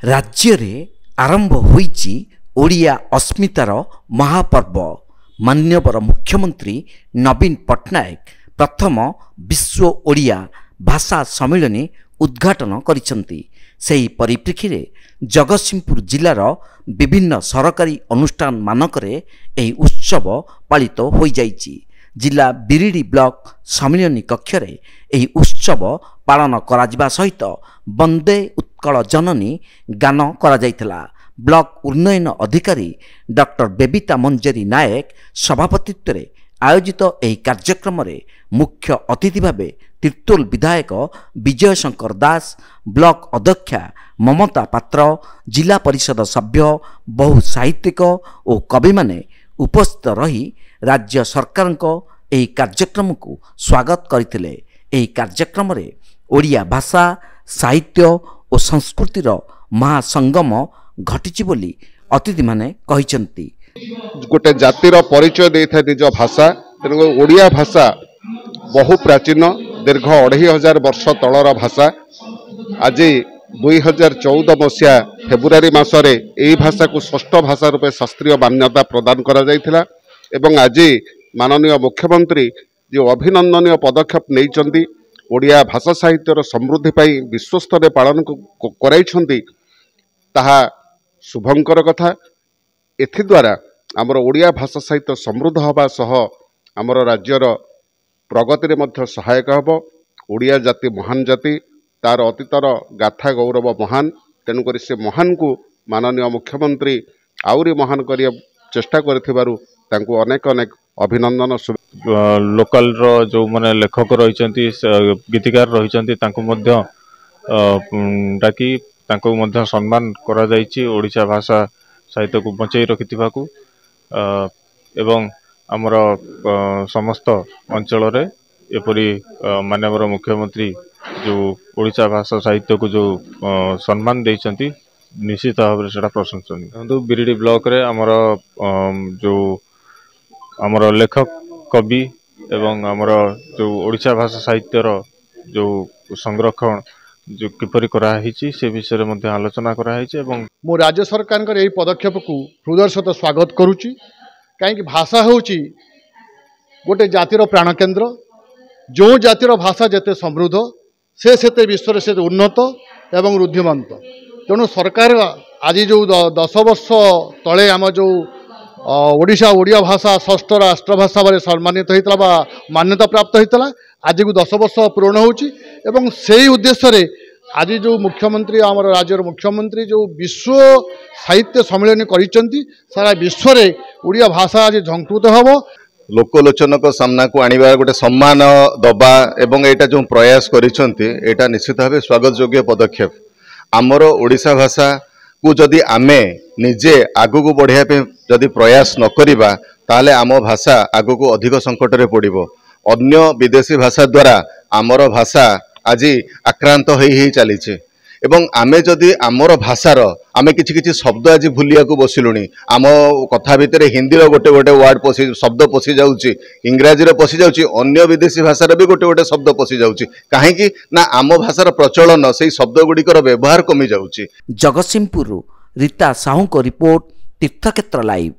राज्य रे आरंभ होईची ओडिया अस्मितार महापर्व। मान्यवर मुख्यमंत्री नवीन पट्टनायक प्रथम विश्व ओडिया भाषा सम्मेलन उद्घाटन करिसंती। सेही परिप्रेक्षी रे जगतसिंहपुर जिलार विभिन्न सरकारी अनुष्ठान मानकरे एही उत्सव पालित होई जाइची। जिला बिरिडी ब्लॉक सम्मेलन कक्ष रे एही उत्सव पालन करा जिबा सहित वंदे उत्कल जननी गान करा जाइतला। ब्लॉक उन्नयन अधिकारी डॉक्टर बेबिता मंजरी नायक सभापतित्व रे आयोजित एही कार्यक्रम रे मुख्य अतिथि भावे तीर्तोल विधायक विजय शंकर दास, ब्लॉक अध्यक्षा ममता पात्र, जिला परिषद सभ्य, बहु साहित्यिक और कवि माने उपस्थित रही राज्य सरकार एही कार्यक्रम को स्वागत करथिले। एही कार्यक्रम रे ओडिया भाषा, साहित्य और संस्कृतिर महासंगम घटिछि बोली अतिथि माने कहिसंती। गोटे जातिर परिचय देता निज भाषा, तेणु ओडिया भाषा बहु प्राचीन दीर्घ 2500 वर्ष तलर भाषा। आज 2014 मसीहा फेब्रुआरी मासरे यही भाषा को षष्ठ भाषा रूपे शास्त्रीय मान्यता प्रदान करा जाइथिला एवं आज माननीय मुख्यमंत्री जो अभिनंदनीय पदक्षेप नहीं ओडिया भाषा साहित्यर समृद्धि पाई विश्वस्तर पालन कराइछंती, ताहा शुभंकर कथा। एथिद्वारा आमर ओडिया भाषा साहित्य समृद्ध हवा सह आमर राज्यर प्रगति रे मध्य सहायक हब। ओडिया जाति महान जाति, तार अतीतर गाथा गौरव महान, तेणुक से महान को माननीय मुख्यमंत्री आउरी महान करिया चेष्टा करथिबारु तांको अनेक अनेक अभिनंदन। लोकल रो जो माने लेखक रहिचंती, गीतिकार रहिचंती, तांको मध्य डाकी तांको मध्य सम्मान करा जाइछि। ओडिशा भाषा साहित्य को बचाई रखिथिबाकू एवं आमर समस्त अंचल रे एपरी माननीय मुख्यमंत्री जो ओडिशा भाषा साहित्य को जो सम्मान देइचंती, निश्चित भाव से प्रशंसनीय। बिरिडी ब्लॉक रे आमर जो आमर लेखक कवि एवं आमर जो ओडिशा भाषा साहित्यर जो संरक्षण जो किपरि करा हिची से विषय में आलोचना करा हिची एवं मो राज्य सरकार का यही पदक्षेप को हृदय सहित स्वागत करुच्ची। कहीं भाषा होची गोटे जातिर प्राण केन्द्र। जो जातिर भाषा जेते समृद्ध से सेते विश्व से उन्नत एवं रुद्धिमंत। तेणु सरकार आज जो 10 वर्ष तले आम जो ओडिशा ओडिया भाषा षष्ठ राष्ट्रभाषा भाव सम्मानित होता बा मान्यता प्राप्त होता, आज को 10 वर्ष पूर्ण होची एवं से उद्देश्य रे आज जो मुख्यमंत्री आमर राज्यर मुख्यमंत्री जो विश्व साहित्य सम्मेलन करिसेंती, सारा विश्व रे ओडिया भाषा आज झंकृत हबो। लोकलोचन को सामना को आनिबा गोटे सम्मान दबा एवं एटा जो प्रयास करिसेंती एटा निश्चित भाव स्वागत योग्य पदक्षेप। आमर ओडिशा भाषा को जदि आमे निजे आगु को बढ़िया पे जदि प्रयास न करिबा ताले आम भाषा आगु को अधिक संकट रे पड़िबो। अन्य विदेशी भाषा द्वारा आमर भाषा आज आक्रांत होई चलीचे एवं आमे जदि आमर भाषार आमे किछि किछि शब्द आज भूलिया को बसिलुनी। आम कथा भितर हिंदी रो गोटे गोटे वर्ड पसी शब्द पसी जाउची, इंग्राजी रो पसी जाउची, अन्य विदेशी भाषार भी गोटे गोटे शब्द पसी जाउची। काहेकि ना आम भाषार प्रचलन सेही शब्द गुड़िकर व्यवहार कमी जाउची। जगतसिंहपुर रीता साहू को रिपोर्ट, तीर्थक्षेत्र लाइव।